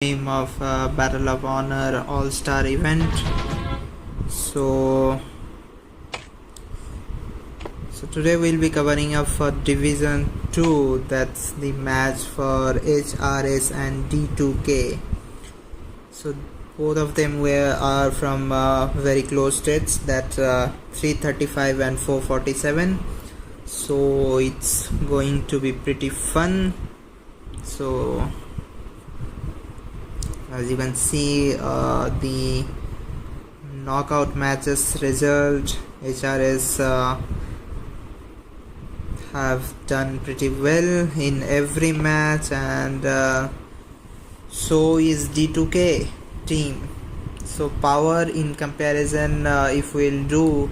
Game of Battle of Honor All-Star event. So today we'll be covering up for Division-2. That's the match for HrS and D2K. So both of them are from very close states, that 335 and 447. So it's going to be pretty fun. So as you can see, the knockout matches result, HrS have done pretty well in every match, and so is D2K team. So power in comparison, if we'll do,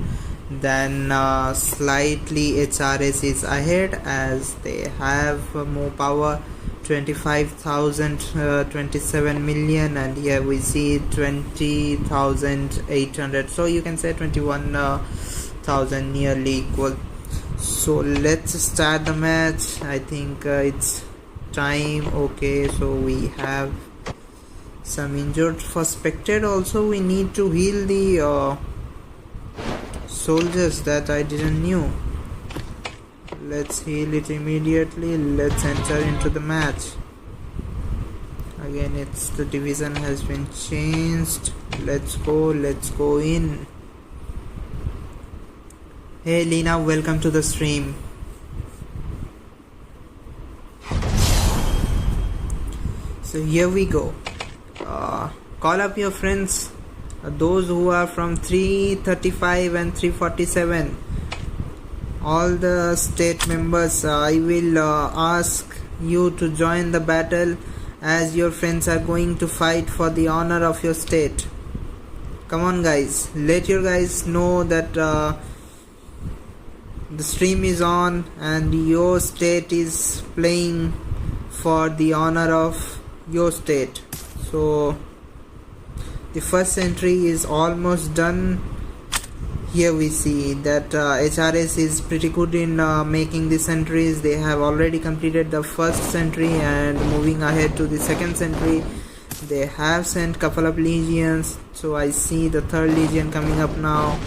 then slightly HrS is ahead, as they have more power, 25,027 million, and here we see 20,800, so you can say 21,000, nearly equal. So let's start the match. I think it's time. Okay, so we have some injured. For spectator also we need to heal the soldiers, that I didn't knew. Let's heal it immediately. Let's enter into the match. Again, it's the division has been changed. Let's go in. Hey Lena, welcome to the stream. So here we go. Call up your friends, those who are from 335 and 347. All the state members, I will ask you to join the battle, as your friends are going to fight for the honor of your state. Come on guys, let your guys know that the stream is on and your state is playing for the honor of your state. So the first entry is almost done. Here we see that HrS is pretty good in making the sentries. They have already completed the first sentry and moving ahead to the second sentry. They have sent couple of legions, so I see the third legion coming up now,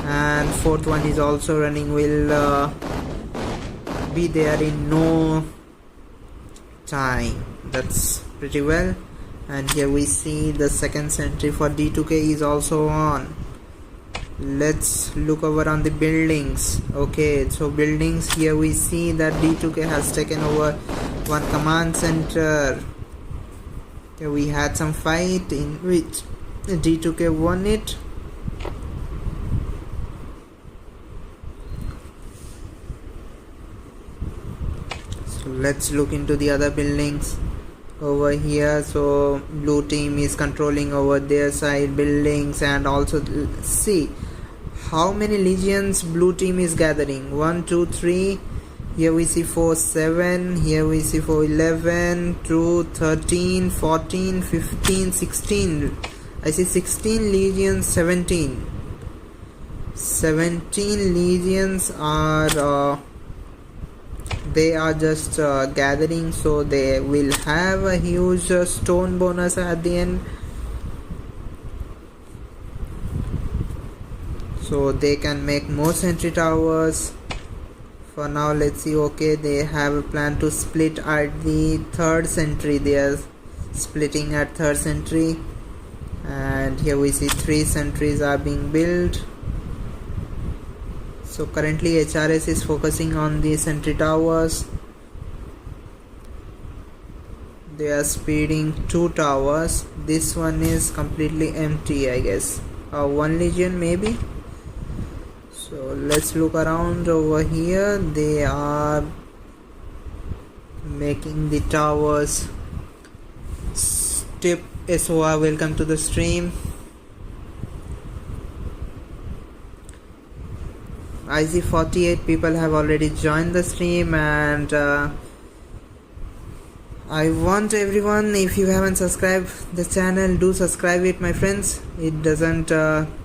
and fourth one is also running. Will be there in no time. That's pretty well. And here we see the second sentry for D2K is also on. Let's look over on the buildings. Okay, so buildings, here we see that D2K has taken over one command center. Okay, we had some fight in which D2K won it. So let's look into the other buildings over here. So blue team is controlling over their side buildings, and also see how many legions blue team is gathering. 1 2 3, here we see 4 7, here we see 4 11, 2 13, 14 15 16. I see 16 legions, 17 legions are they are just gathering, so they will have a huge stone bonus at the end, so they can make more sentry towers. For now, let's see. Okay, they have a plan to split at the third sentry. They are splitting at third sentry, and here we see 3 sentries are being built. So currently HrS is focusing on the sentry towers. They are speeding 2 towers. This one is completely empty, I guess. 1 legion maybe. So let's look around over here. They are making the towers. Step SOA, welcome to the stream. I see 48 people have already joined the stream, and I want everyone, if you haven't subscribed the channel, do subscribe it, my friends. It doesn't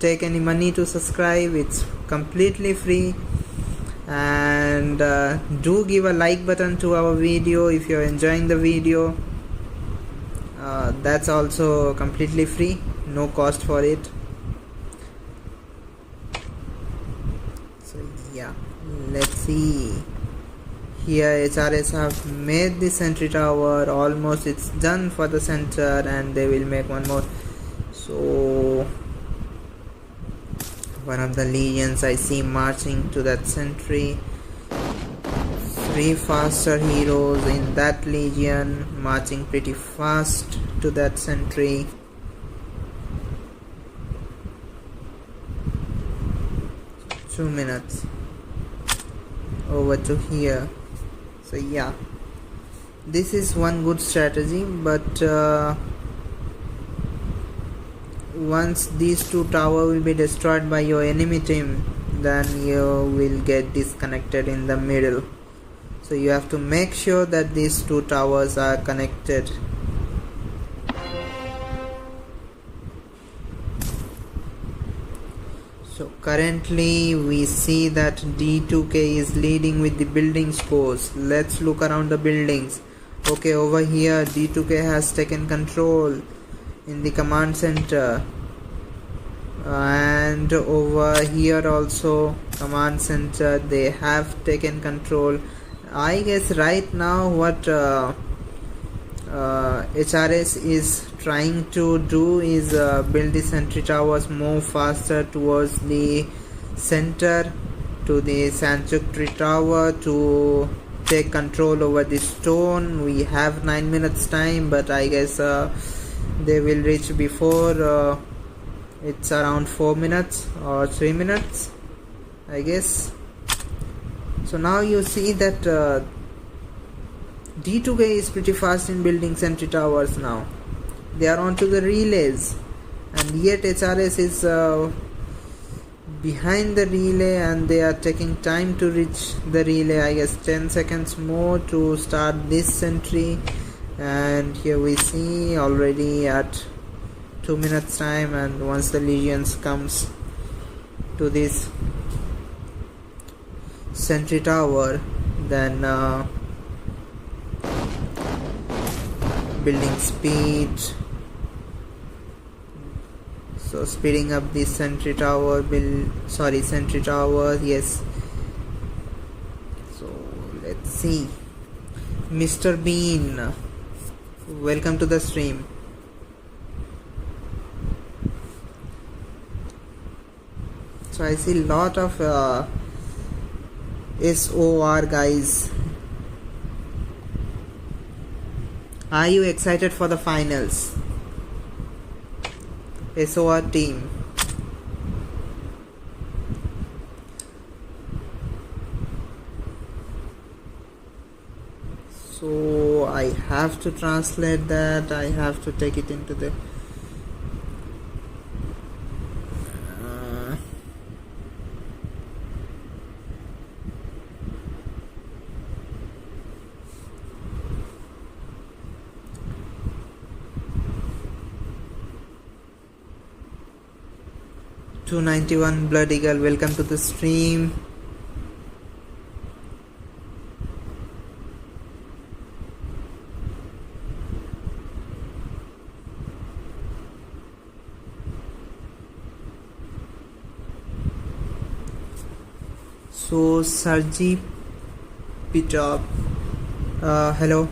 take any money to subscribe. It's completely free. And do give a like button to our video if you're enjoying the video. That's also completely free, no cost for it. So yeah, let's see. Here HrS have made the sentry tower, almost it's done for the center, and they will make one more. So one of the legions I see marching to that sentry. 3 faster heroes in that legion marching pretty fast to that sentry. Two minutes over to here. So yeah, this is one good strategy, but once these 2 towers will be destroyed by your enemy team, then you will get disconnected in the middle. So you have to make sure that these 2 towers are connected. So currently we see that D2K is leading with the building scores. Let's look around the buildings. Okay, over here D2K has taken control in the command center, and over here also command center, they have taken control. I guess right now what HrS is trying to do is build the sentry towers more faster towards the center, to the sanctuary tower, to take control over the stone. We have 9 minutes time, but I guess they will reach before it's around 4 minutes or 3 minutes, I guess. So now you see that D2K is pretty fast in building sentry towers now. They are onto the relays, and yet HrS is behind the relay, and they are taking time to reach the relay. I guess 10 seconds more to start this sentry, and here we see already at 2 minutes time, and once the legions comes to this sentry tower, then building speed, so speeding up the sentry tower sentry tower, yes. So let's see. Mr. Bean, welcome to the stream. So I see lot of SOR guys. Are you excited for the finals? SOR team. So I have to translate that. I have to take it into the $291 Blood Eagle, welcome to the stream. So Sarji Pitop, hello.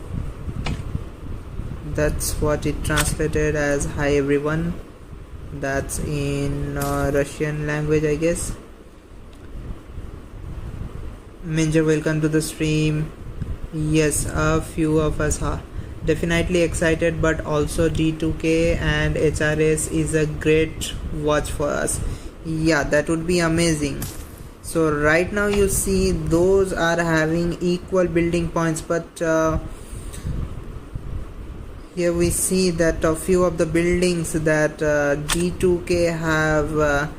That's what it translated as. Hi everyone. That's in Russian language, I guess. Minja, welcome to the stream. Yes, a few of us are definitely excited, but also D2K and HrS is a great watch for us. Yeah, that would be amazing. So right now you see those are having equal building points, but here we see that a few of the buildings that D2K have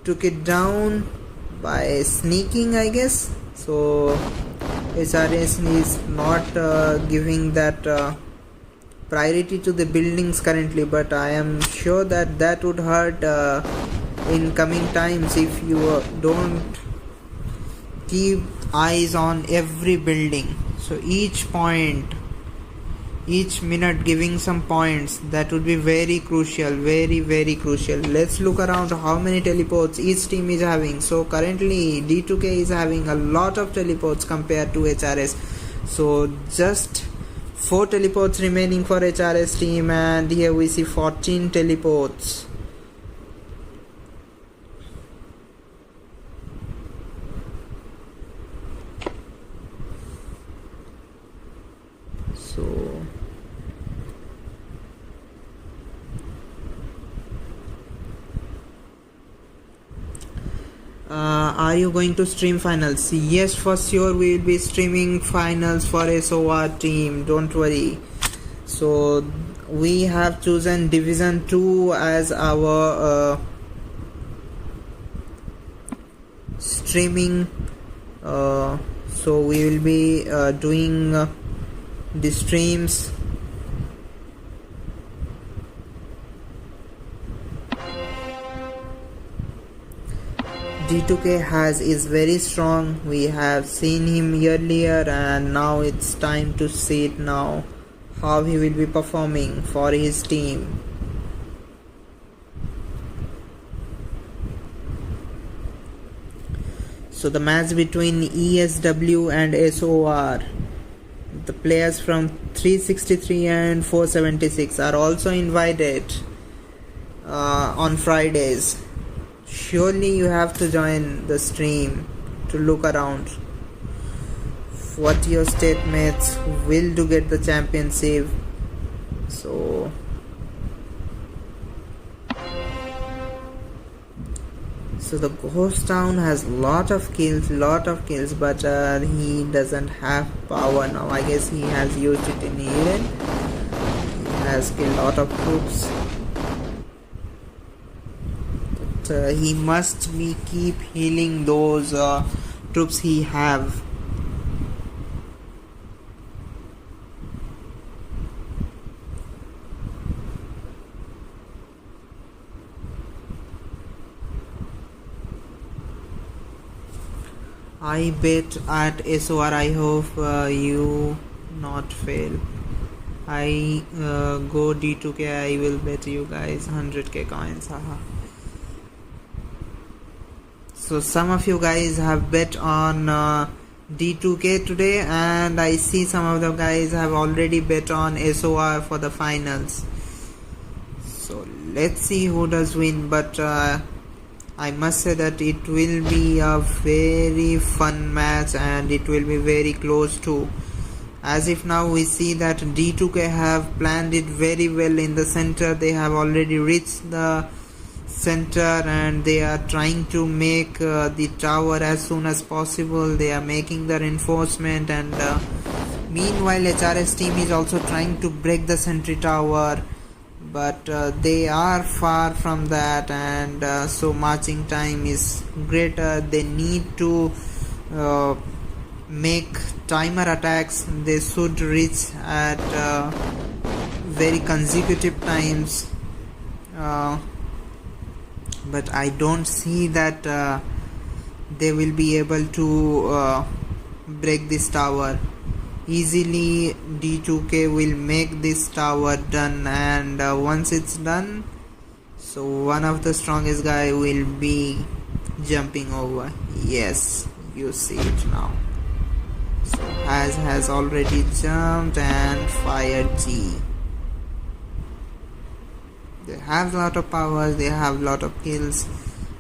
took it down by sneaking, I guess. So HrS is not giving that priority to the buildings currently, but I am sure that that would hurt in coming times if you don't keep eyes on every building. So each point each minute giving some points. That would be very crucial, very crucial. Let's look around how many teleports each team is having. So currently D2K is having a lot of teleports compared to HrS. So just 4 teleports remaining for HrS team, and here we see 14 teleports. So are you going to stream finals? Yes, for sure we will be streaming finals for SOR team, don't worry. So we have chosen Division-2 as our streaming, so we will be doing the streams. D2K is very strong. We have seen him earlier, and now it's time to see it now how he will be performing for his team. So the match between ESW and SOR, the players from 363 and 476 are also invited on Fridays. Surely you have to join the stream to look around what your state mates will do get the championship. So the ghost town has lot of kills, but he doesn't have power now. I guess he has used it in Eden. He has killed lot of troops. He must be keep healing those troops he have. I bet at SOR. I hope you not fail. I go D2K. I will bet you guys 100k coins. Haha. So some of you guys have bet on D2K today, and I see some of the guys have already bet on SOR for the finals. So let's see who does win, but I must say that it will be a very fun match, and it will be very close too. As if now we see that D2K have planned it very well in the center. They have already reached the center, and they are trying to make the tower as soon as possible. They are making the reinforcement, and meanwhile HrS team is also trying to break the sentry tower, but they are far from that, and so marching time is greater. They need to make timer attacks. They should reach at very consecutive times, but I don't see that they will be able to break this tower easily. D2K will make this tower done, and once it's done, so one of the strongest guy will be jumping over. Yes, you see it now. So has already jumped and fired G. They have a lot of powers, they have a lot of kills,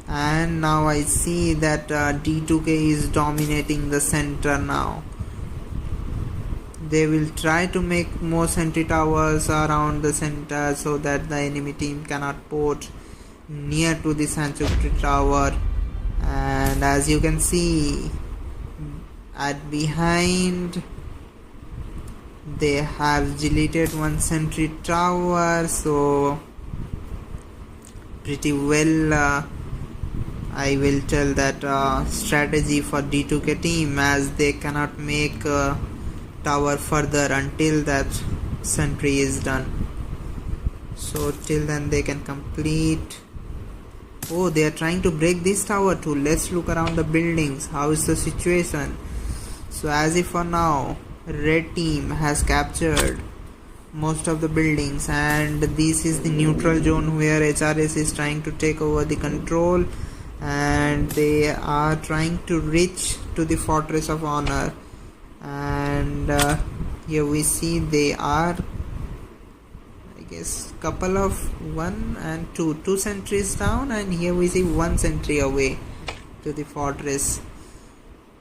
and now I see that D2K is dominating the center now. They will try to make more sentry towers around the center so that the enemy team cannot port near to the sanctuary tower. And as you can see, at behind they have deleted one sentry tower, so pretty well I will tell that strategy for D2K team, as they cannot make tower further until that sentry is done. So till then they can complete. Oh, they are trying to break this tower too. Let's look around the buildings. How is the situation? So as if for now red team has captured most of the buildings, and this is the neutral zone where HrS is trying to take over the control, and they are trying to reach to the fortress of honor. And here we see they are, I guess, couple of 1 and 2 sentries down, and here we see 1 sentry away to the fortress.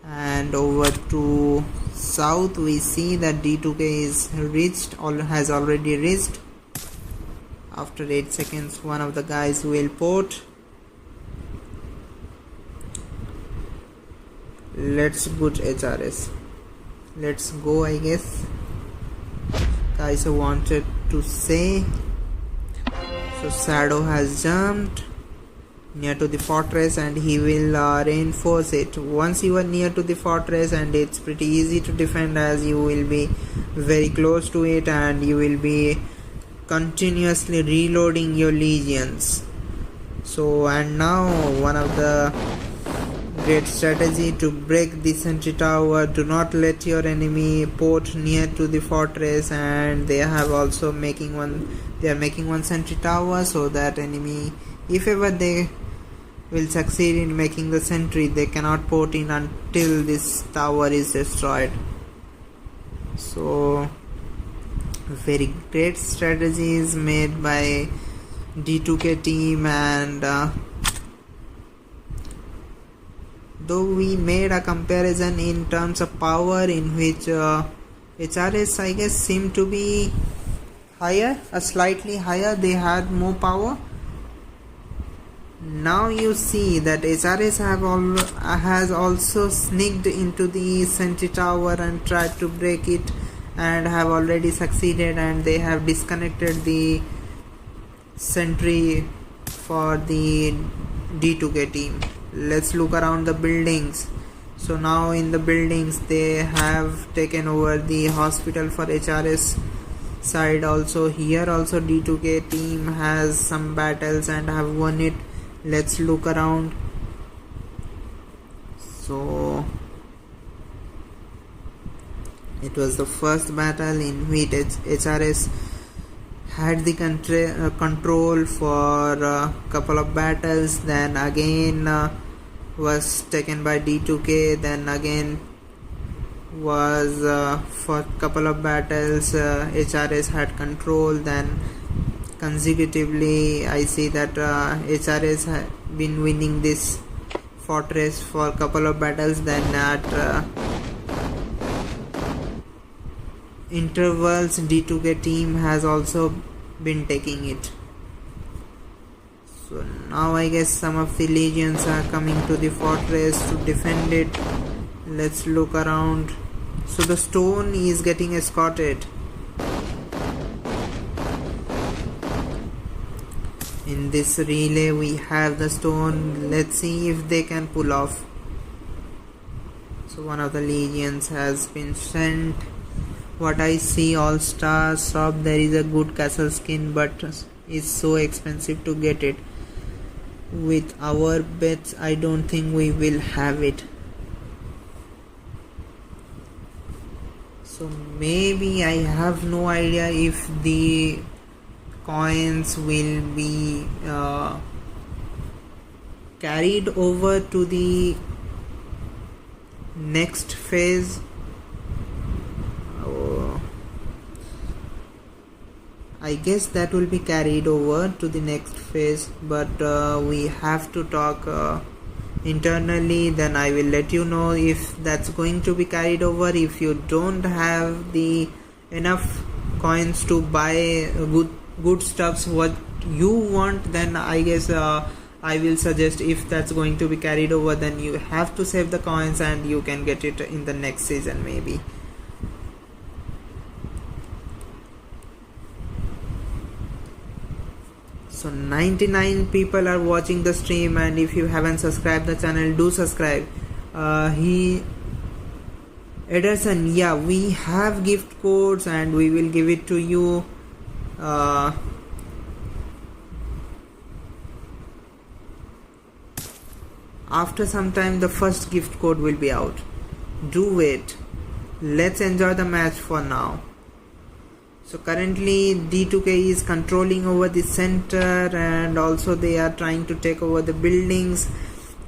And over to south we see that D2K is reached, or has already reached. After 8 seconds one of the guys will port. Let's put HrS. Let's go, I guess. Guys wanted to say. So Shadow has jumped near to the fortress and he will reinforce it. Once you are near to the fortress, and it's pretty easy to defend as you will be very close to it and you will be continuously reloading your legions. So, and now one of the great strategy to break the sentry tower, do not let your enemy port near to the fortress, and they have also making one sentry tower, so that enemy, if ever they will succeed in making the sentry, they cannot port in until this tower is destroyed. So very great strategies made by D2K team, and though we made a comparison in terms of power in which HrS, I guess, seemed to be higher, slightly higher, they had more power. Now you see that HrS has also sneaked into the sentry tower and tried to break it, and have already succeeded, and they have disconnected the sentry for the D2K team. Let's look around the buildings. So now in the buildings they have taken over the hospital for HrS side. Also here also D2K team has some battles and have won it. Let's look around. So it was the first battle in which HrS had the control for a couple of battles, then again was taken by D2K, then again was for a couple of battles HrS had control, then consecutively I see that HrS had been winning this fortress for a couple of battles, then at intervals D2K team has also been taking it. So now I guess some of the legions are coming to the fortress to defend it. Let's look around. So the stone is getting escorted. In this relay we have the stone. Let's see if they can pull off. So one of the legions has been sent. What I see, all star shop, there is a good castle skin, but it's so expensive to get it. With our bets I don't think we will have it. So maybe, I have no idea if the coins will be carried over to the next phase. I guess that will be carried over to the next phase, but we have to talk internally, then I will let you know if that's going to be carried over. If you don't have the enough coins to buy good stuffs what you want, then I guess I will suggest, if that's going to be carried over, then you have to save the coins and you can get it in the next season maybe. So 99 people are watching the stream, and if you haven't subscribed the channel, do subscribe. Ederson, yeah, we have gift codes and we will give it to you. After some time the first gift code will be out. Do wait. Let's enjoy the match for now. So currently D2K is controlling over the center, and also they are trying to take over the buildings.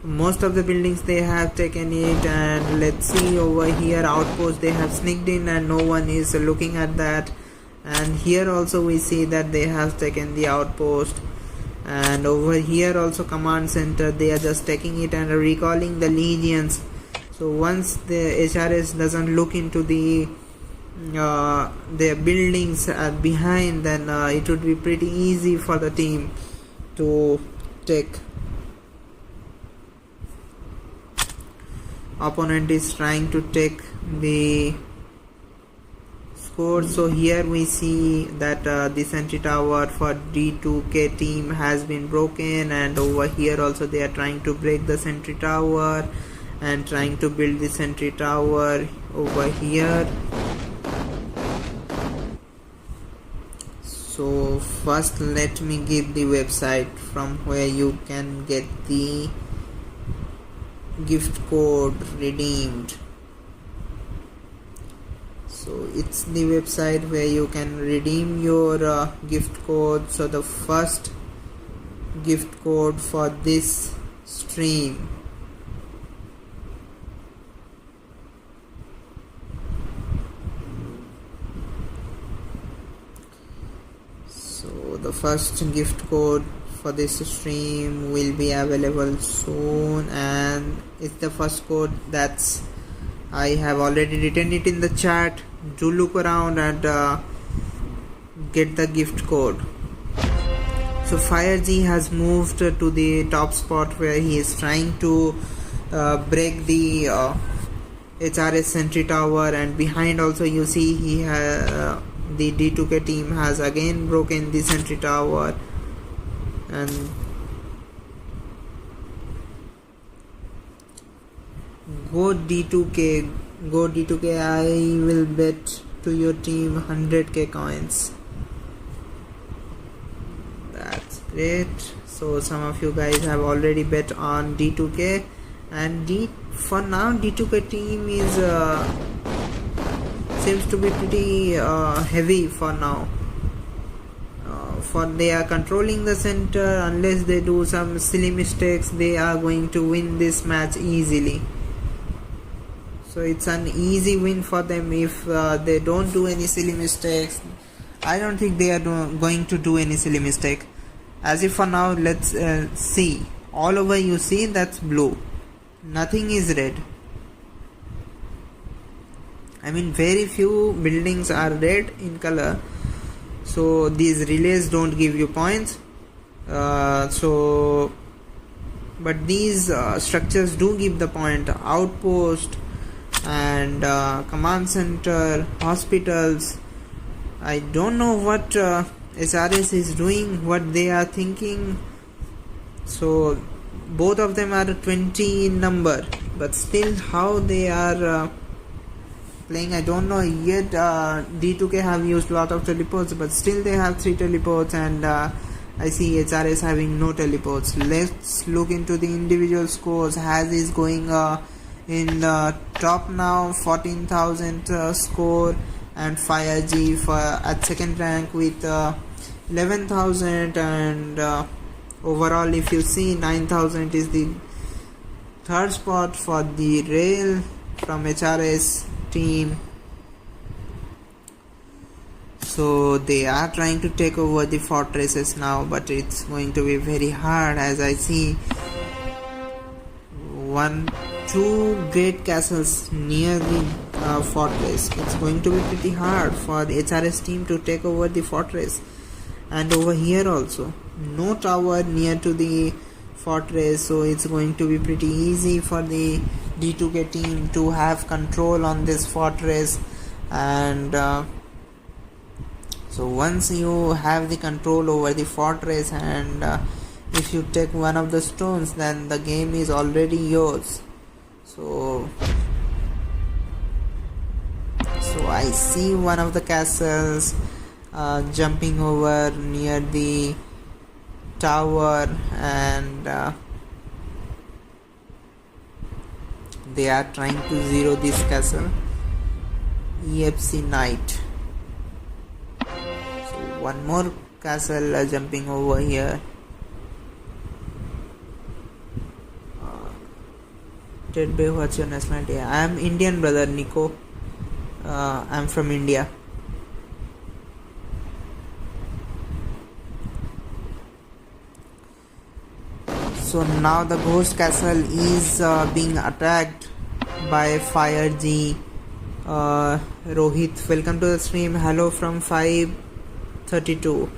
Most of the buildings they have taken it, and let's see over here outpost they have sneaked in and no one is looking at that. And here also we see that they have taken the outpost, and over here also command center they are just taking it and recalling the legions. So once the HrS doesn't look into the their buildings behind, then it would be pretty easy for the team to take. Opponent is trying to take the score. So here we see that the sentry tower for D2K team has been broken, and over here also they are trying to break the sentry tower and trying to build the sentry tower over here. So first let me give the website from where you can get the gift code redeemed. So it's the website where you can redeem your gift code. So the first gift code for this stream the first gift code for this stream will be available soon, and it's the first code that's I have already written it in the chat. Do look around and get the gift code. So FireG has moved to the top spot where he is trying to break the HrS sentry tower, and behind also you see he the D2K team has again broken the sentry tower. And go D2K, I will bet to your team 100k coins. That's great. So some of you guys have already bet on D2K, and for now D2K team is seems to be pretty heavy for now. For they are controlling the center. Unless they do some silly mistakes, they are going to win this match easily. So it's an easy win for them if they don't do any silly mistakes. I don't think they are going to do any silly mistake. As if for now, let's see. All over you see that's blue. Nothing is red. I mean, very few buildings are red in color. So these relays don't give you points. But these structures do give the point. Outpost and command center, hospitals. I don't know what HrS is doing, what they are thinking. So both of them are 20 in number, but still how they are playing, I don't know yet. D2K have used a lot of teleports, but still they have 3 teleports, and I see HrS having no teleports. Let's look into the individual scores. Haz is going in the top now, 14,000 score, and FireG at second rank with 11,000, and overall if you see 9,000 is the third spot for the rail from HrS team. So they are trying to take over the fortresses now, but it's going to be very hard. As I see 2 great castles near the fortress. It's going to be pretty hard for the HrS team to take over the fortress. And over here also no tower near to the fortress, so it's going to be pretty easy for the D2K team to have control on this fortress. And so once you have the control over the fortress, and if you take one of the stones, then the game is already yours. So I see one of the castles jumping over near the tower, and they are trying to zero this castle. EFC Knight. one more castle jumping over here. TedBae, what's your nationality? I am Indian, brother Nico. I am from India. So now the ghost castle is being attacked by Fire G. Rohit, welcome to the stream. Hello from 532.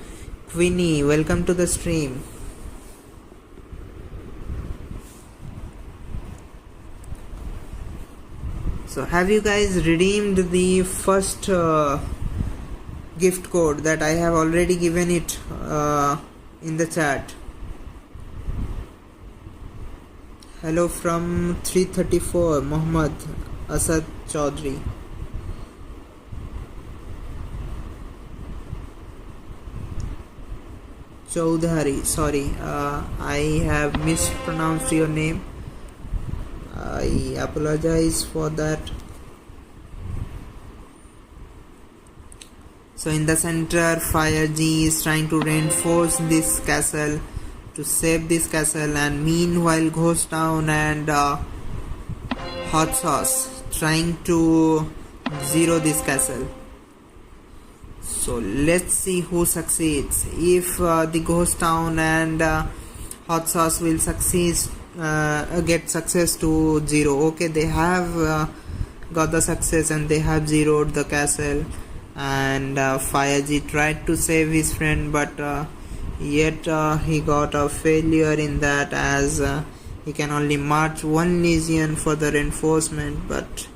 Queenie, welcome to the stream. So have you guys redeemed the first gift code that I have already given it in the chat? Hello from 334, Muhammad Asad Chaudhry. Chaudhary, sorry, I have mispronounced your name. I apologize for that. So in the center, Fire G is trying to reinforce this castle to save this castle, and meanwhile Ghost Town and Hot Sauce trying to zero this castle. So let's see who succeeds. If the Ghost Town and Hot Sauce will succeed, get success to 0. Okay, they have got the success and they have zeroed the castle, and Fire G tried to save his friend, but yet he got a failure in that, as he can only march 1 legion for the reinforcement. But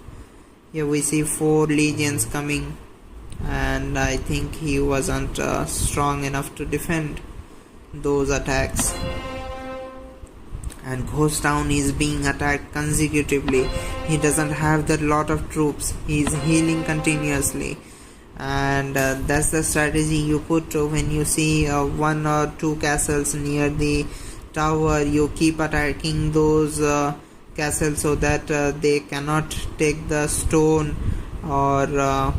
here we see 4 legions coming, and I think he wasn't strong enough to defend those attacks. And Ghost Town is being attacked consecutively. He doesn't have that lot of troops. He is healing continuously, and that's the strategy you put when you see 1 or 2 castles near the tower. You keep attacking those castles so that they cannot take the stone, or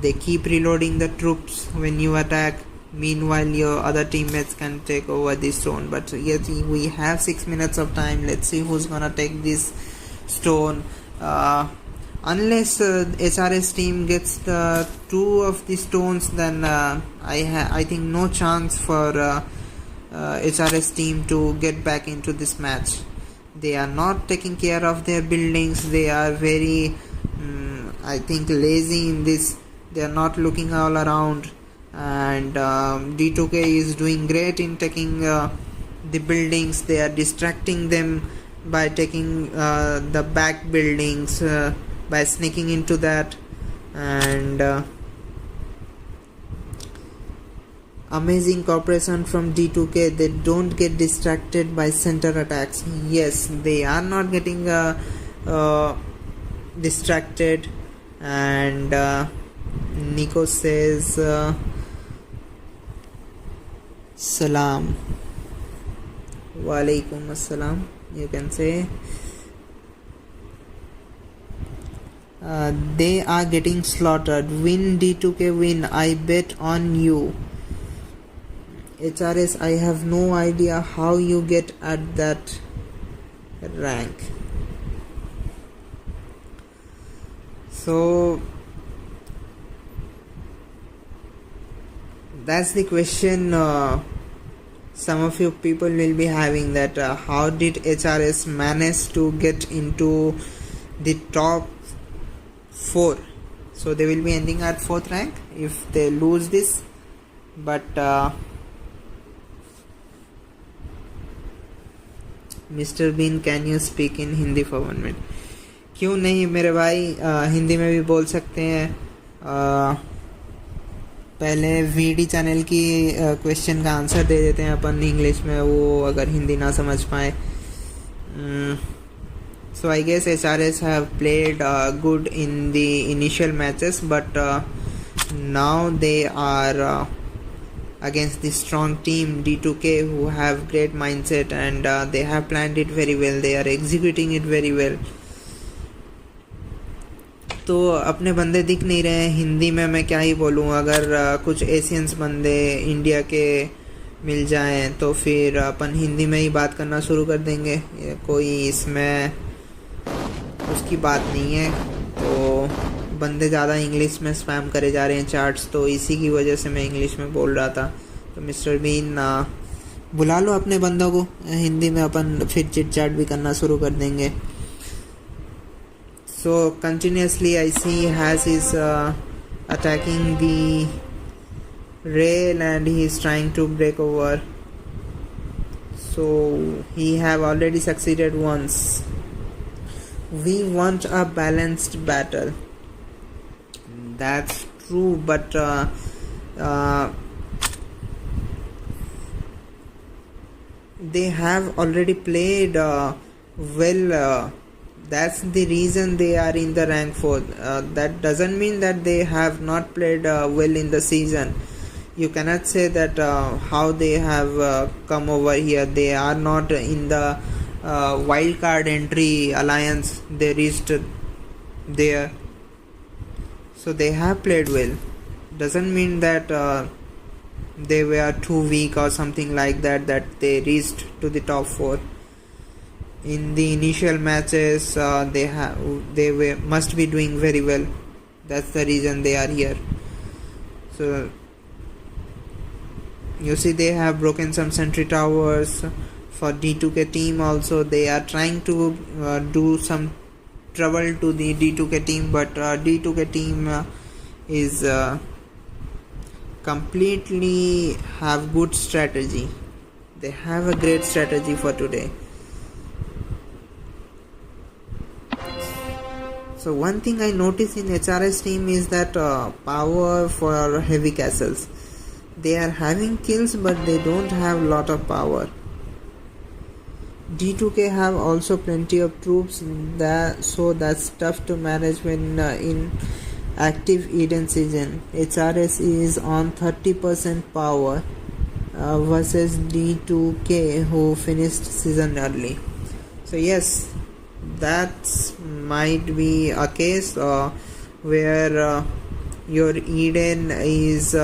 they keep reloading the troops when you attack. Meanwhile your other teammates can take over the stone. But yet we have 6 minutes of time. Let's see who's gonna take this stone. Unless HrS team gets the 2 of the stones, then I think no chance for HrS team to get back into this match. They are not taking care of their buildings. They are very I think lazy in this. They are not looking all around, and D2K is doing great in taking the buildings. They are distracting them by taking the back buildings, by sneaking into that, and amazing cooperation from D2K. They don't get distracted by center attacks. Yes, they are not getting distracted. And Nico says salam. Walaikum assalam, you can say. They are getting slaughtered. Win D2K, win. I bet on you. HrS, I have no idea how you get at that rank. So that's the question some of you people will be having, that how did HrS manage to get into the top 4? So they will be ending at 4th rank if they lose this. But Mr. Bean, can you speak in Hindi for 1 minute? क्यों नहीं मेरे भाई, हिंदी में भी बोल सकते हैं. पहले VD चैनल की क्वेश्चन का आंसर दे देते हैं अपन इंग्लिश में, वो अगर हिंदी ना समझ पाए. So I guess HrS have played good in the initial matches, but now they are against the strong team D2K, who have great mindset, and they have planned it very well. They are executing it very well. तो अपने बंदे दिख नहीं रहे हैं। हिंदी में मैं क्या ही बोलूँ, अगर कुछ एशियंस बंदे इंडिया के मिल जाएं तो फिर अपन हिंदी में ही बात करना शुरू कर देंगे, कोई इसमें उसकी बात नहीं है। तो बंदे ज़्यादा इंग्लिश में स्पैम करे जा रहे हैं चार्ट्स, तो इसी की वजह से मैं इंग्लिश में बोल रहा था। तो मिस्टर बीन बुला लो अपने बंदों को, हिंदी में अपन फिर चिट चैट भी करना शुरू कर देंगे। So continuously I see HrS is attacking the rail and he is trying to break over. So he have already succeeded once. We want a balanced battle. That's true, but they have already played well. That's the reason they are in the rank 4. That doesn't mean that they have not played well in the season. You cannot say that how they have come over here. They are not in the wildcard entry alliance. They reached there, so they have played well. Doesn't mean that they were too weak or something like that, that they reached to the top 4. In the initial matches they must be doing very well. That's the reason they are here. So you see they have broken some sentry towers. For D2K team also, they are trying to do some trouble to the D2K team, but D2K team is completely have good strategy. They have a great strategy for today. So one thing I notice in HrS team is that power for heavy castles. They are having kills, but they don't have lot of power. D2K have also plenty of troops, so that's tough to manage when in active Eden season. HrS is on 30% power versus D2K who finished season early. So yes, that might be a case where your Eden is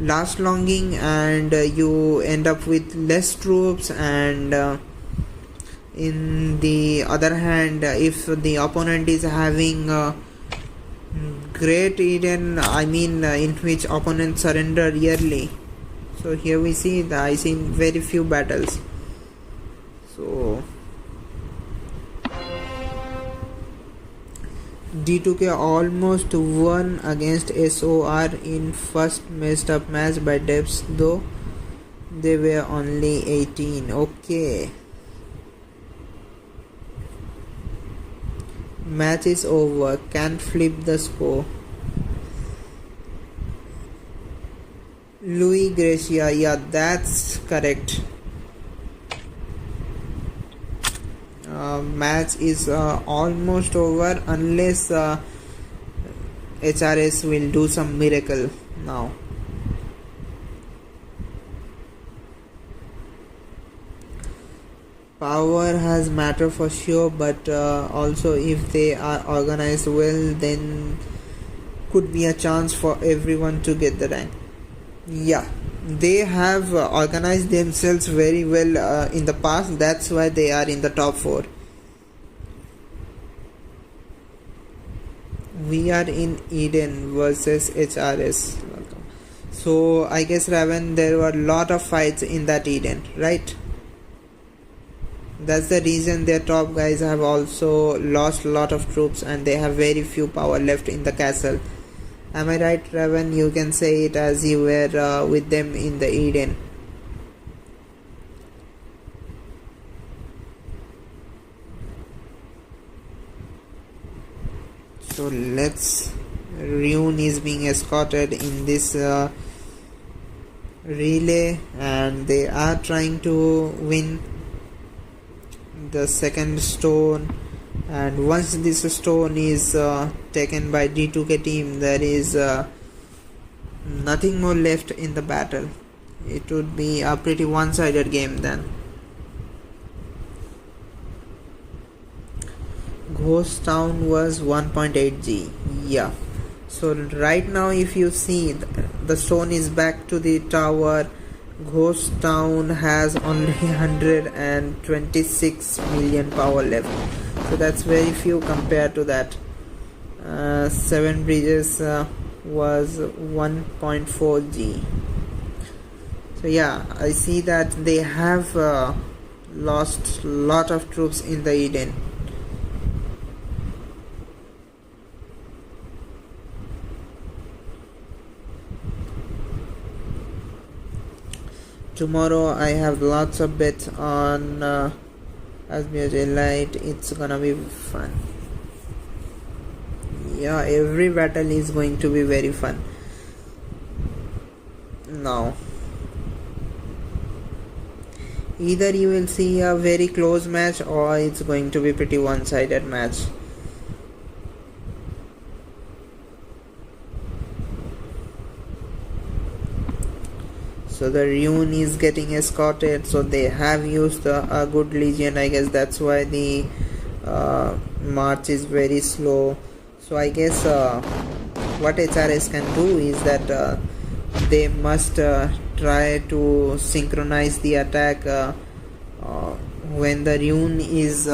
last longing and you end up with less troops, and in the other hand, if the opponent is having great Eden, I mean in which opponents surrender yearly. So here we see that I see very few battles. So D2K almost won against SOR in first messed up match by depths, though they were only 18. Okay. Match is over. Can't flip the score. Louis Gracia. Yeah, that's correct. Match is almost over unless HrS will do some miracle now. Power has matter for sure, but also if they are organized well, then could be a chance for everyone to get the rank. Yeah, they have organized themselves very well in the past. That's why they are in the top 4. We are in Eden versus HrS. So I guess, Raven, there were a lot of fights in that Eden, right? That's the reason their top guys have also lost a lot of troops and they have very few power left in the castle. Am I right, Raven? You can say it as you were with them in the Eden. So let's Rune is being escorted in this relay, and they are trying to win the second stone. And once this stone is taken by D2K team, there is nothing more left in the battle. It would be a pretty one-sided game then. Ghost Town was 1.8 G. Yeah. So right now if you see the stone is back to the tower. Ghost Town has only 126 million power left. So that's very few compared to that. 7 bridges was 1.4 G. So yeah, I see that they have lost lot of troops in the Eden. Tomorrow I have lots of bets on iceandfirehighlights. It's gonna be fun. Yeah, every battle is going to be very fun. Now, either you will see a very close match or it's going to be pretty one-sided match. So the Rune is getting escorted, so they have used a good legion. I guess that's why the march is very slow. So I guess what HrS can do is that they must try to synchronize the attack when the Rune is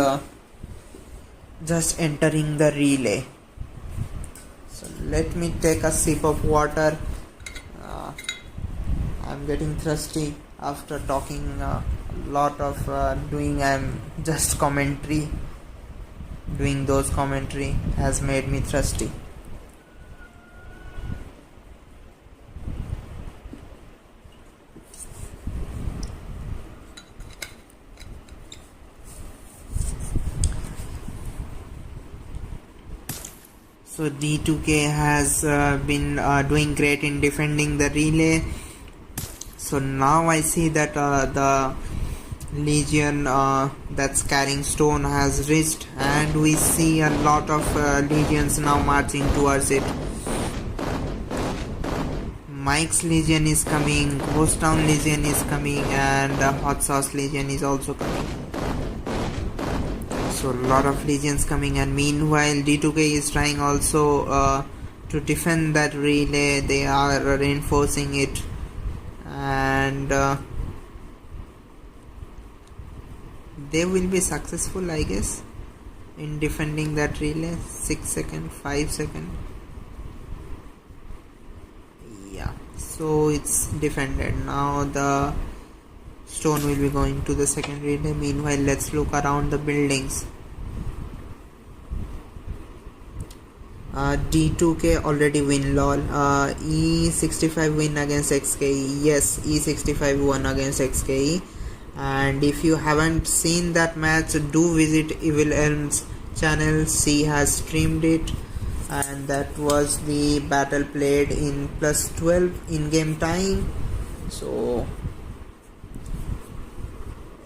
just entering the relay. So let me take a sip of water. I'm getting thirsty after talking a lot of I'm just commentary. Doing those commentary has made me thirsty. So D2K has been doing great in defending the relay. So now I see that the legion that's carrying stone has reached, and we see a lot of legions now marching towards it. Mike's legion is coming, Ghost Town legion is coming, and Hot Sauce legion is also coming. So a lot of legions coming, and meanwhile D2K is trying also to defend that relay. They are reinforcing it, and they will be successful, I guess, in defending that relay. 6 seconds, 5 seconds. Yeah, so it's defended. Now the stone will be going to the second relay. Meanwhile, let's look around the buildings. D2K already win, lol. E65 win against XKE. Yes, E65 won against XKE. And if you haven't seen that match, do visit Evil Elm's channel. She has streamed it, and that was the battle played in +12 in-game time. So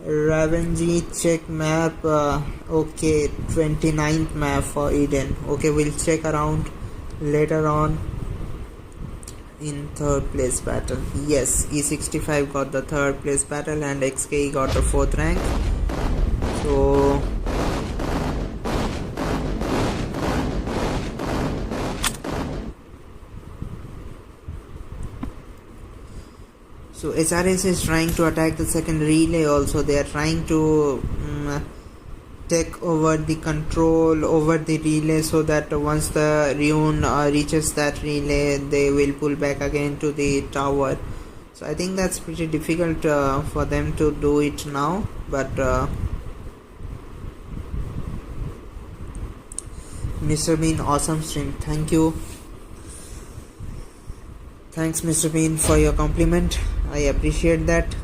Ravenji check map. Okay, 29th map for Eden. Okay, we'll check around later on. In third place battle, yes, E65 got the third place battle and XKE got the 4th rank. So HrS is trying to attack the second relay also. They are trying to take over the control over the relay, so that once the Rune reaches that relay, they will pull back again to the tower. So I think that's pretty difficult for them to do it now, but Mr. Bean, awesome stream. Thank you. Thanks Mr. Bean for your compliment. I appreciate that.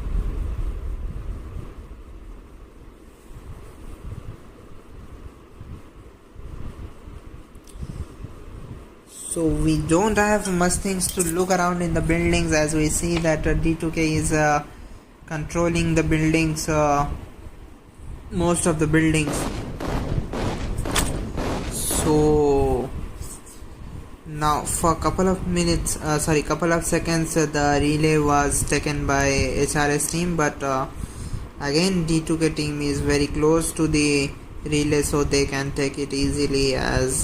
So we don't have much things to look around in the buildings, as we see that D2K is controlling the buildings, most of the buildings. So now for a couple of minutes, couple of seconds, the relay was taken by HrS team, but again D2K team is very close to the relay so they can take it easily, as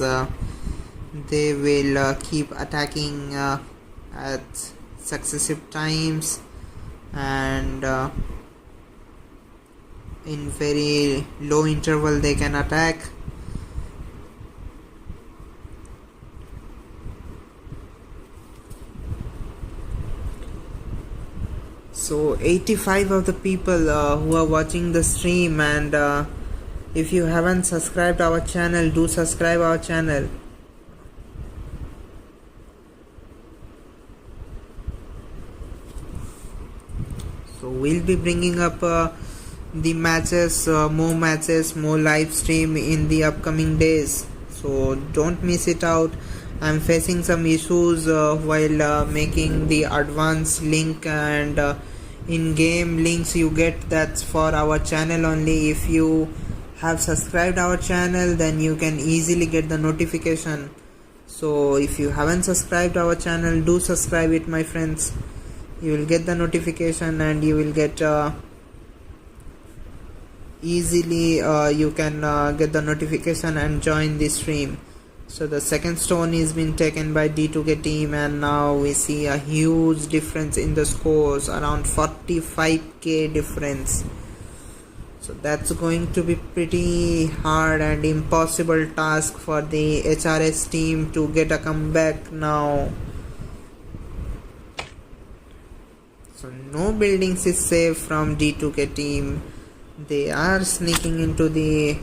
they will keep attacking at successive times, and in very low interval they can attack. So 85 of the people who are watching the stream, and if you haven't subscribed our channel, do subscribe our channel. So we'll be bringing up the matches, more live stream in the upcoming days, so don't miss it out. I'm facing some issues while making the advanced link, and in-game links you get, that's for our channel only. If you have subscribed our channel, then you can easily get the notification. So if you haven't subscribed our channel, do subscribe it, my friends. You will get the notification, and you will get easily you can get the notification and join the stream. So the second stone is been taken by D2K team, and now we see a huge difference in the scores, around 45k difference. So that's going to be pretty hard and impossible task for the HrS team to get a comeback now. So no buildings is safe from D2K team. They are sneaking into the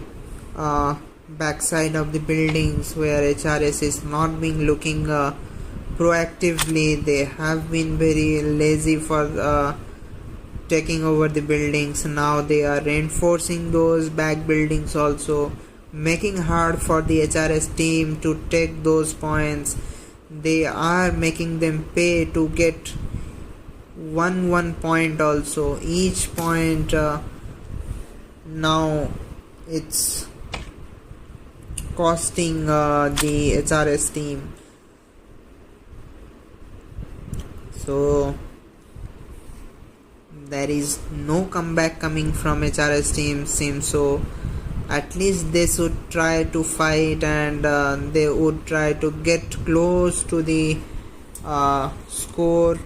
backside of the buildings where HrS is not being looking proactively. They have been very lazy for taking over the buildings. Now they are reinforcing those back buildings also, making hard for the HrS team to take those points. They are making them pay to get one point also. Each point now it's costing the HrS team. So there is no comeback coming from HrS team, seems so. At least they should try to fight, and they would try to get close to the score.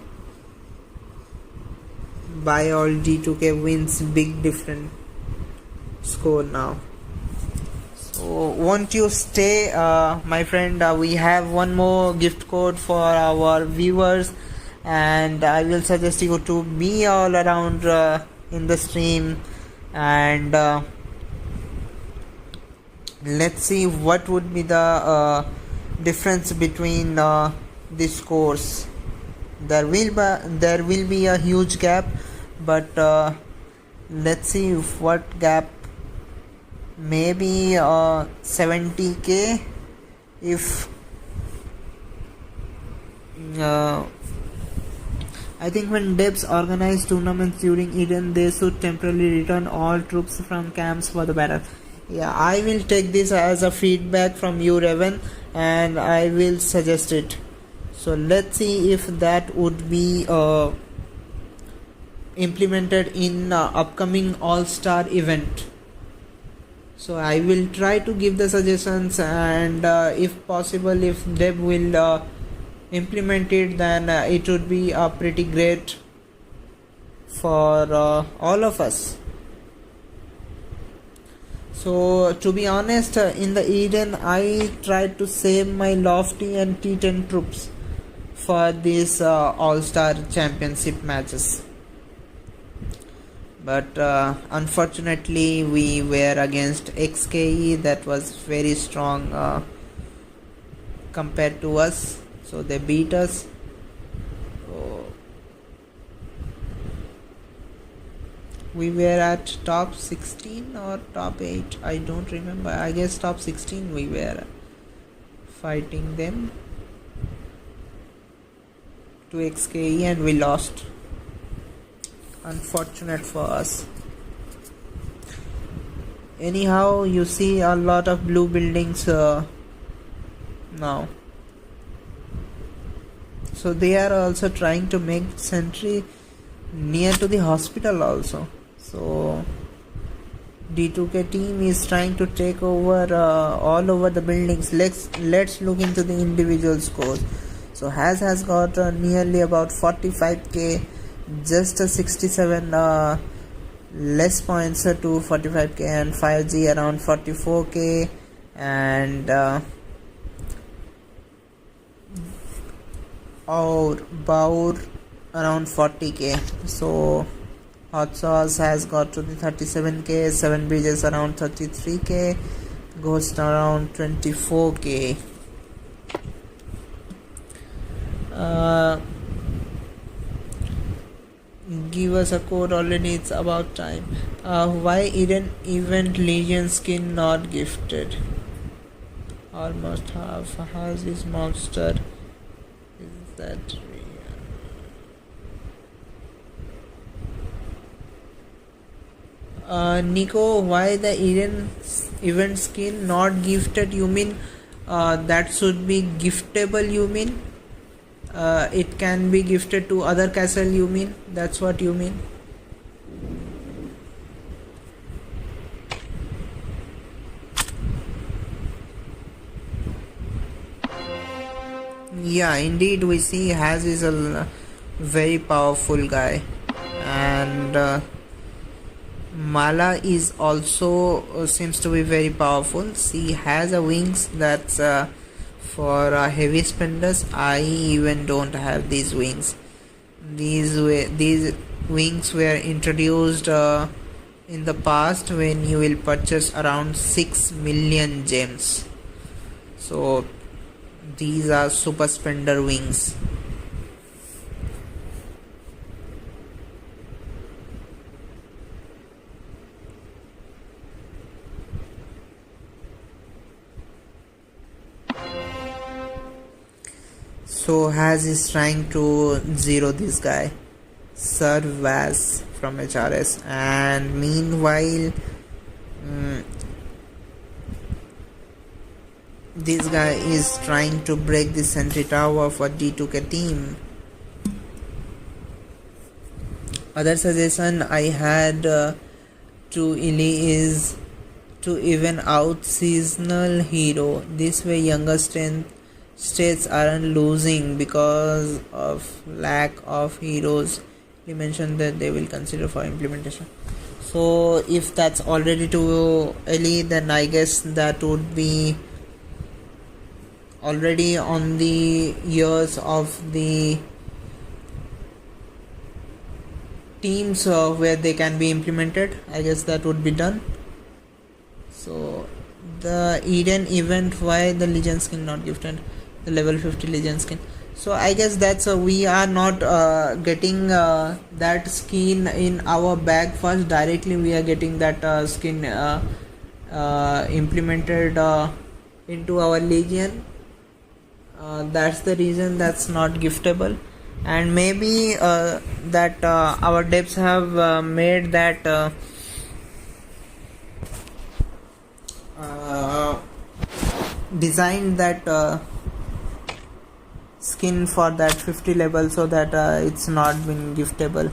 By all, D2K wins big different score now. So won't you stay, my friend? We have one more gift code for our viewers, and I will suggest you to be all around in the stream, and let's see what would be the difference between the scores. There will be a huge gap, but let's see what gap. Maybe 70k. If I think when devs organize tournaments during Eden, they should temporarily return all troops from camps for the battle. Yeah, I will take this as a feedback from you, Revan, and I will suggest it. So let's see if that would be implemented in upcoming all-star event. So I will try to give the suggestions, and if possible, if dev will implement it, then it would be pretty great for all of us. So to be honest, in the Eden, I tried to save my Lofty and T10 troops for these all-star championship matches. But unfortunately we were against XKE, that was very strong compared to us, so they beat us. So we were at top 16 or top 8, I don't remember. I guess top 16 we were fighting them to XKE, and we lost. Unfortunate for us. Anyhow, you see a lot of blue buildings now. So they are also trying to make sentry near to the hospital also. So D2K team is trying to take over all over the buildings. Let's look into the individual scores. So has got nearly about 45k, just a 67 less points to 45k, and 5G around 44k, and or Baur around 40k. So Hot Sauce has got to the 37k, 7 Bridges around 33k, Ghost around 24k. Give us a code already, it's about time. Why event Legion skin not gifted? Almost half. How's this monster? Is that real? Nico, why the event skin not gifted? You mean that should be giftable, you mean? It can be gifted to other castle, you mean? That's what you mean? Yeah, indeed, we see Has is a very powerful guy, and Mala is also seems to be very powerful. She has a wings that's for heavy spenders. I even don't have these wings. These wings were introduced in the past when you will purchase around 6 million gems. So these are super spender wings. So Has is trying to zero this guy, Sir Vaz from HrS, and meanwhile this guy is trying to break the sentry tower for D2K team. Other suggestion I had to Illy is to even out seasonal hero. This way younger states aren't losing because of lack of heroes. He mentioned that they will consider for implementation. So if that's already to Ellie, then I guess that would be already on the years of the teams where they can be implemented. I guess that would be done. So the Eden event, why the Legion skin not gifted? The level 50 Legion skin. So I guess that's we are not getting that skin in our bag first. Directly we are getting that skin implemented into our Legion. That's the reason that's not giftable, and maybe that our devs have made that designed that skin for that 50 level so that it's not been giftable.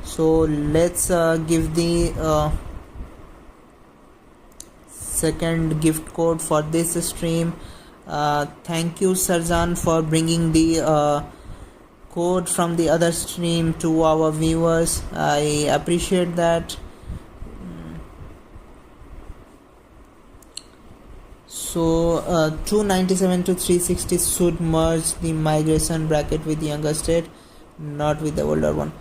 So let's give the second gift code for this stream. Thank you Sarzan for bringing the code from the other stream to our viewers. I appreciate that. So 297 to 360 should merge the migration bracket with the younger state, not with the older one.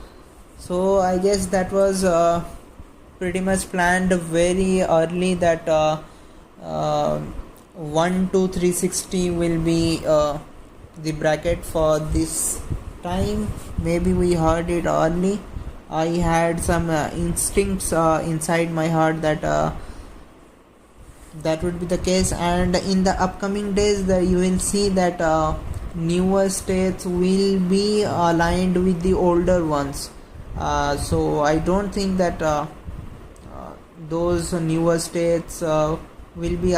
So I guess that was pretty much planned very early that 1 to 360 will be the bracket for this time. Maybe we heard it early. I had some instincts inside my heart that that would be the case, and in the upcoming days you will see that newer states will be aligned with the older ones. So I don't think that those newer states will be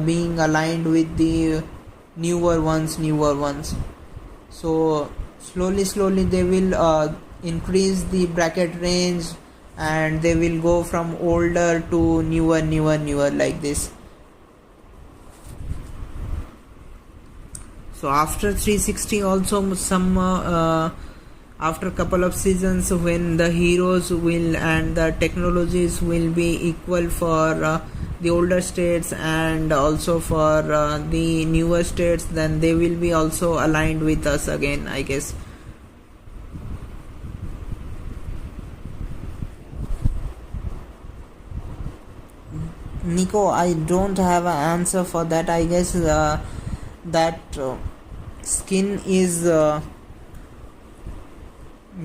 being aligned with the newer ones. So slowly they will increase the bracket range and they will go from older to newer like this. So after 360 also some after a couple of seasons, when the heroes will and the technologies will be equal for the older states and also for the newer states, then they will be also aligned with us again, I guess. Nico, I don't have an answer for that. I guess that skin is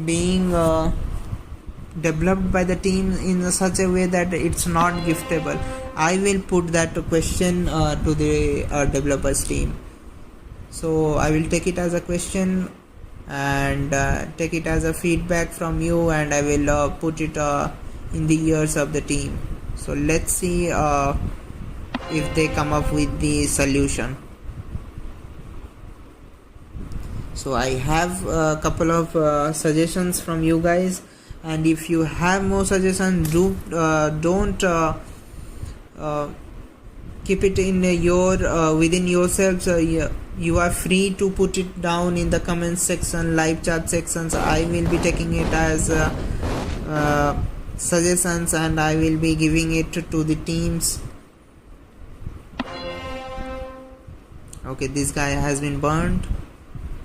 being developed by the team in such a way that it's not giftable. I will put that question to the developers team. So I will take it as a question and take it as a feedback from you, and I will put it in the ears of the team. So let's see if they come up with the solution. So I have a couple of suggestions from you guys, and if you have more suggestions, don't keep it in your within yourselves. You are free to put it down in the comment section, live chat sections. I will be taking it as suggestions, and I will be giving it to the teams. Okay, this guy has been burned.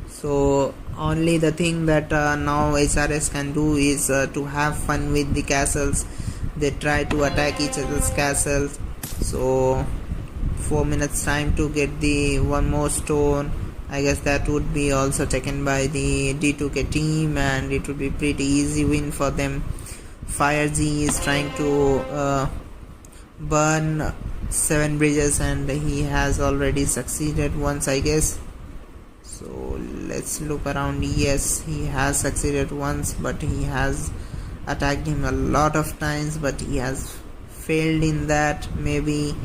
So only the thing that now HrS can do is to have fun with the castles. They try to attack each other's castles. So 4 minutes time to get the one more stone. I guess that would be also taken by the D2K team, and it would be pretty easy win for them. FireZ is trying to burn 7 bridges, and he has already succeeded once, I guess. So let's look around. Yes, he has succeeded once, but he has attacked him a lot of times, but he has failed in that. Maybe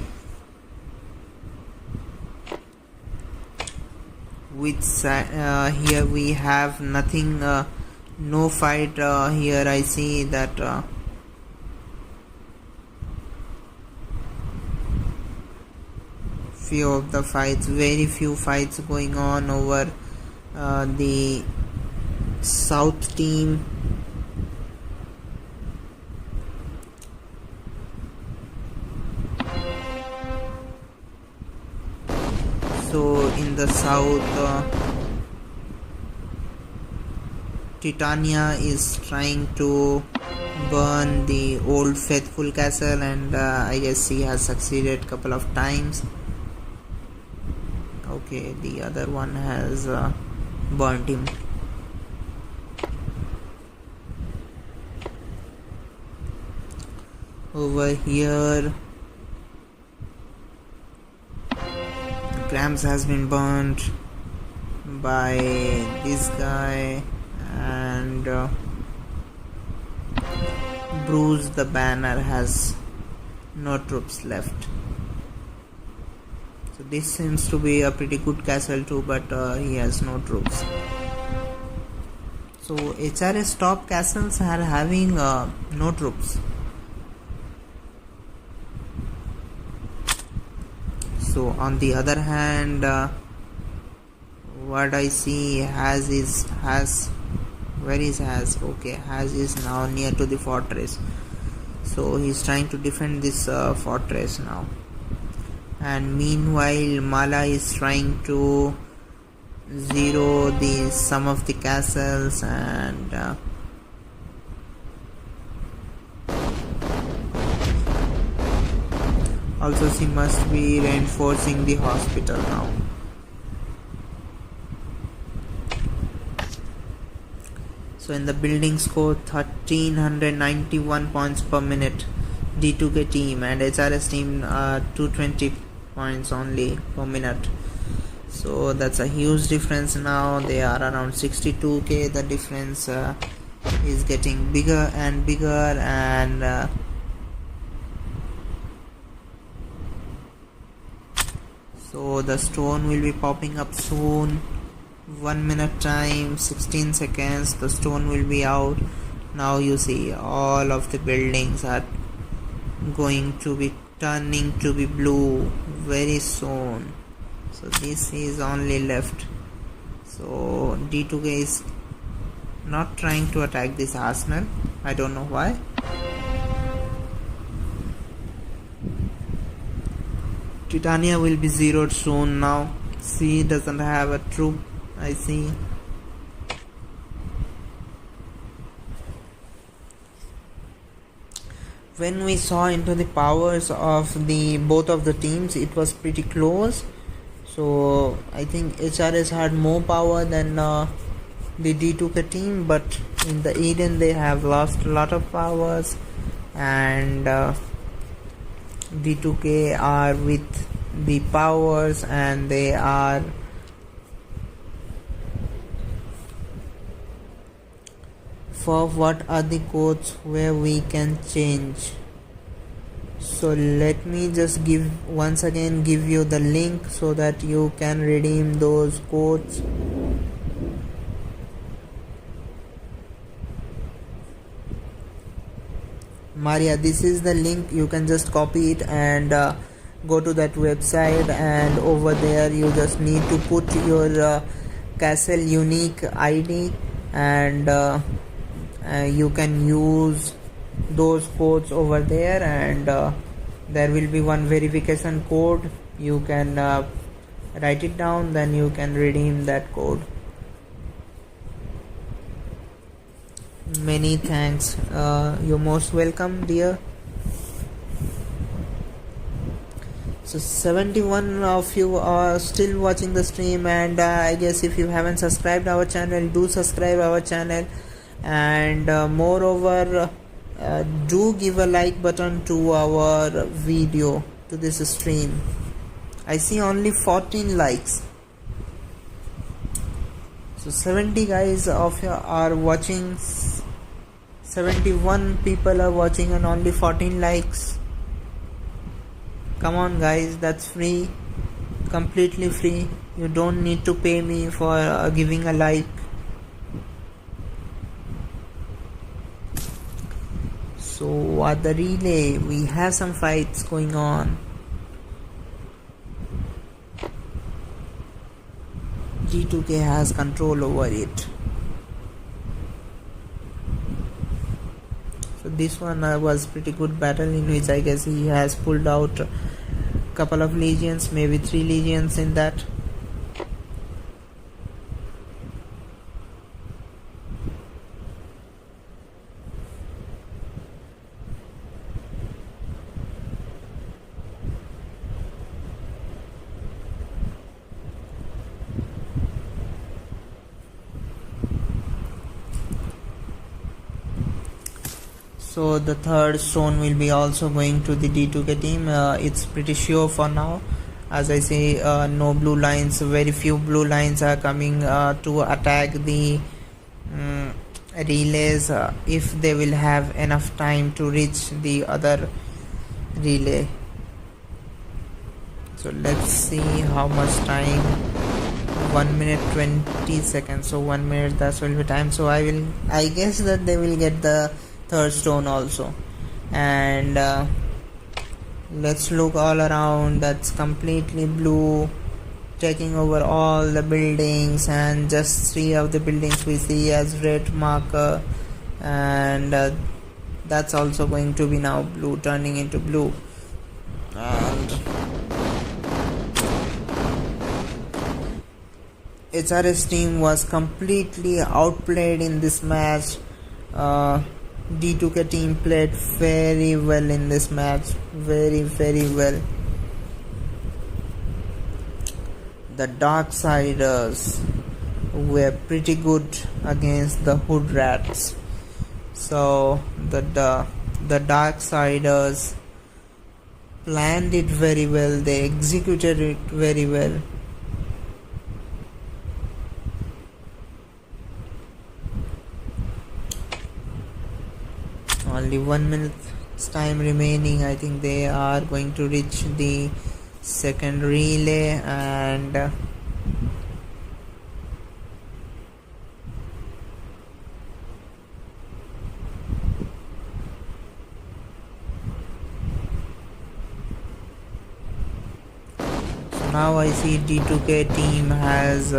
with here we have nothing, no fight here. I see that few of the fights, very few fights going on over the south team. So in the south, Titania is trying to burn the old faithful castle, and I guess he has succeeded a couple of times. Okay, the other one has burnt him. Over here, Grams has been burnt by this guy, and Bruce the Banner has no troops left. So this seems to be a pretty good castle too, but he has no troops. So HrS top castles are having no troops. So on the other hand, what I see, Has is where is Has? Okay, Has is now near to the fortress. So he's trying to defend this fortress now. And meanwhile, Mala is trying to zero some of the castles, and also she must be reinforcing the hospital now. So in the building score, 1391 points per minute, D2K team, and HrS team 220 points only per minute. So that's a huge difference. Now they are around 62k. The difference is getting bigger and bigger, and so the stone will be popping up soon. 1 minute time, 16 seconds, the stone will be out. Now you see all of the buildings are going to be turning to be blue very soon. So this is only left. So D2K is not trying to attack this arsenal. I don't know why. Titania will be zeroed soon now. C doesn't have a troop, I see. When we saw into the powers of the both of the teams, it was pretty close. So I think HrS had more power than the D2K team, but in the Eden they have lost a lot of powers, and D2K are with the powers, and they are for what are the codes where we can change. So let me just once again give you the link so that you can redeem those codes. Maria, this is the link. You can just copy it and go to that website, and over there you just need to put your castle unique ID, and you can use those codes over there, and there will be one verification code. You can write it down, then you can redeem that code. Many thanks. You're most welcome, dear. So 71 of you are still watching the stream, and I guess if you haven't subscribed our channel, do subscribe our channel, and moreover do give a like button to our video, to this stream. I see only 14 likes. So 70 guys of you are watching, 71 people are watching, and only 14 likes. Come on guys, that's free, completely free. You don't need to pay me for giving a like. So at the relay we have some fights going on. D2K has control over it. So this one was pretty good battle, in which I guess he has pulled out a couple of legions, maybe 3 legions in that. So the third stone will be also going to the D2K team. It's pretty sure for now. As I say, no blue lines, very few blue lines are coming to attack the relays if they will have enough time to reach the other relay. So let's see how much time. 1 minute 20 seconds. So 1 minute, that will be time. So I guess that they will get the third stone also. And let's look all around. That's completely blue, taking over all the buildings, and just 3 of the buildings we see as red marker, and that's also going to be now blue, turning into blue. And HrS team was completely outplayed in this match. D2K team played very well in this match, very well. The Darksiders were pretty good against the Hood Rats. So the Darksiders planned it very well, they executed it very well. Only 1 minute's time remaining. I think they are going to reach the second relay, and now I see D2K team has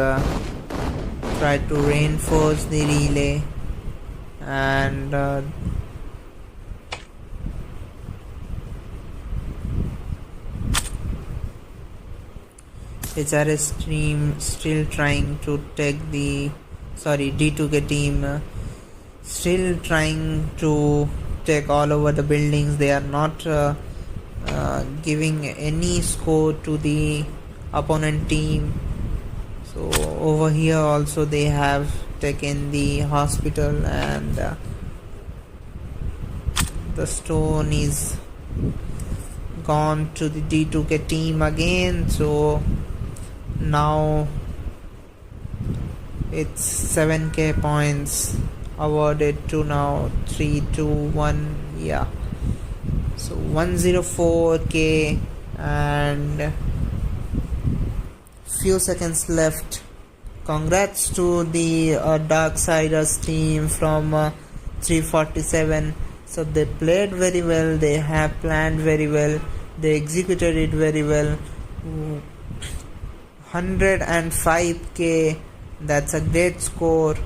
tried to reinforce the relay, and HrS team still trying to take the D2K team still trying to take all over the buildings. They are not giving any score to the opponent team. So over here also they have taken the hospital, and the stone is gone to the D2K team again. So now it's 7k points awarded to now 3, 2, 1. Yeah, so 104k and few seconds left. Congrats to the Darksiders team from 347. So they played very well, they have planned very well, they executed it very well. 105k, that's a great score.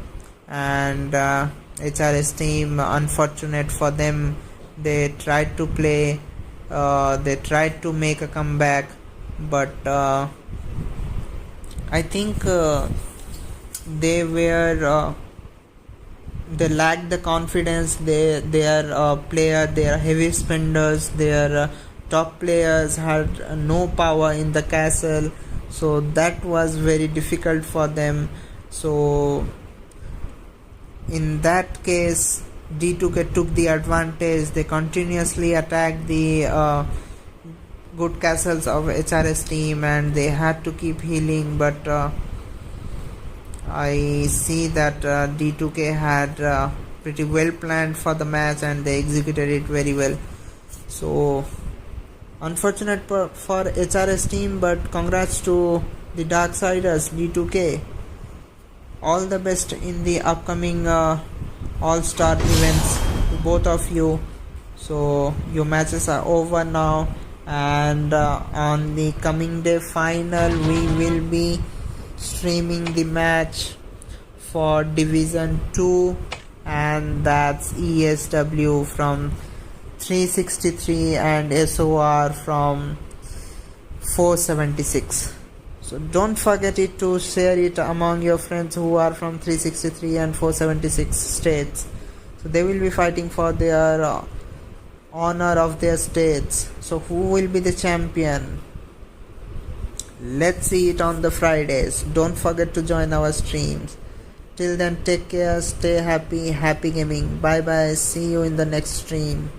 And HrS team, unfortunate for them, they tried to play, they tried to make a comeback, but I think they lacked the confidence. Their player, their heavy spenders, their top players had no power in the castle, so that was very difficult for them. So in that case, D2K took the advantage. They continuously attacked the good castles of HrS team, and they had to keep healing, but I see that D2K had pretty well planned for the match, and they executed it very well. So unfortunate for HrS team, but congrats to the Darksiders, D2K. All the best in the upcoming all-star events to both of you. So your matches are over now, and on the coming day final we will be streaming the match for Division-2, and that's ESW from 363 and SOR from 476. So don't forget it to share it among your friends who are from 363 and 476 states. So they will be fighting for their honor of their states. So who will be the champion? Let's see it on the Fridays. Don't forget to join our streams. Till then, take care, stay happy, happy gaming. Bye bye, see you in the next stream.